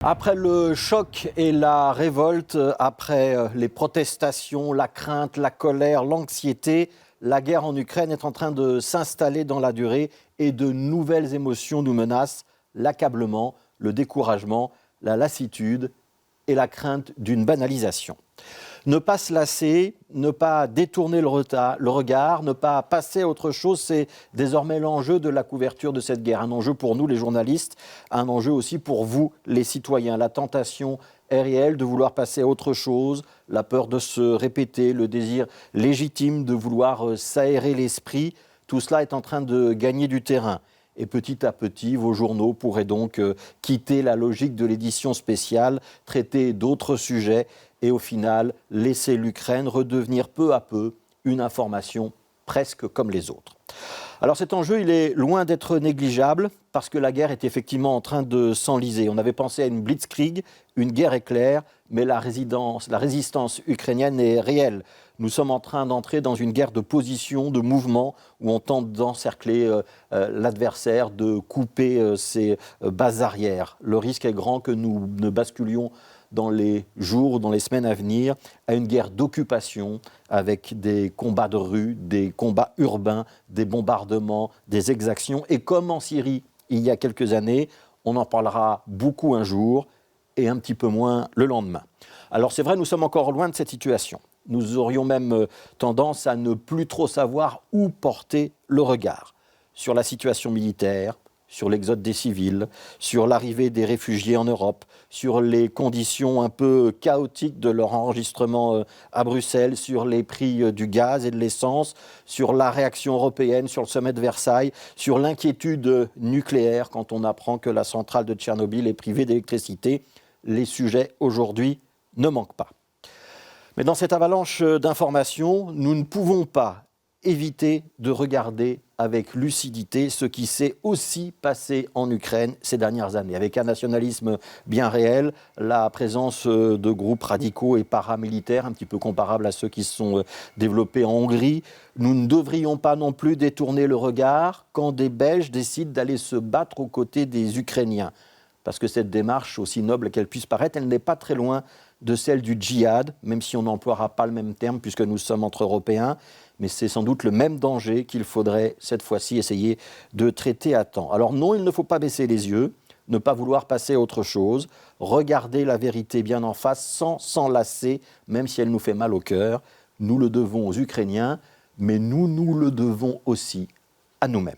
Après le choc et la révolte, après les protestations, la crainte, la colère, l'anxiété, la guerre en Ukraine est en train de s'installer dans la durée et de nouvelles émotions nous menacent, l'accablement, le découragement, la lassitude et la crainte d'une banalisation. Ne pas se lasser, ne pas détourner le regard, ne pas passer à autre chose, c'est désormais l'enjeu de la couverture de cette guerre. Un enjeu pour nous, les journalistes, un enjeu aussi pour vous, les citoyens. La tentation est réelle de vouloir passer à autre chose, la peur de se répéter, le désir légitime de vouloir s'aérer l'esprit. Tout cela est en train de gagner du terrain. Et petit à petit, vos journaux pourraient donc quitter la logique de l'édition spéciale, traiter d'autres sujets et au final laisser l'Ukraine redevenir peu à peu une information presque comme les autres. Alors cet enjeu, il est loin d'être négligeable parce que la guerre est effectivement en train de s'enliser. On avait pensé à une blitzkrieg, une guerre éclair, mais la résistance ukrainienne est réelle. Nous sommes en train d'entrer dans une guerre de position, de mouvement, où on tente d'encercler l'adversaire, de couper ses bases arrières. Le risque est grand que nous ne basculions dans les jours, dans les semaines à venir, à une guerre d'occupation avec des combats de rue, des combats urbains, des bombardements, des exactions. Et comme en Syrie, il y a quelques années, on en parlera beaucoup un jour et un petit peu moins le lendemain. Alors c'est vrai, nous sommes encore loin de cette situation. Nous aurions même tendance à ne plus trop savoir où porter le regard sur la situation militaire, sur l'exode des civils, sur l'arrivée des réfugiés en Europe, sur les conditions un peu chaotiques de leur enregistrement à Bruxelles, sur les prix du gaz et de l'essence, sur la réaction européenne, sur le sommet de Versailles, sur l'inquiétude nucléaire quand on apprend que la centrale de Tchernobyl est privée d'électricité. Les sujets aujourd'hui ne manquent pas. Mais dans cette avalanche d'informations, nous ne pouvons pas éviter de regarder avec lucidité ce qui s'est aussi passé en Ukraine ces dernières années, avec un nationalisme bien réel, la présence de groupes radicaux et paramilitaires, un petit peu comparables à ceux qui se sont développés en Hongrie. Nous ne devrions pas non plus détourner le regard quand des Belges décident d'aller se battre aux côtés des Ukrainiens. Parce que cette démarche, aussi noble qu'elle puisse paraître, elle n'est pas très loin de celle du djihad, même si on n'emploiera pas le même terme puisque nous sommes entre Européens, mais c'est sans doute le même danger qu'il faudrait cette fois-ci essayer de traiter à temps. Alors non, il ne faut pas baisser les yeux, ne pas vouloir passer à autre chose, regarder la vérité bien en face sans s'enlacer, même si elle nous fait mal au cœur. Nous le devons aux Ukrainiens, mais nous le devons aussi à nous-mêmes.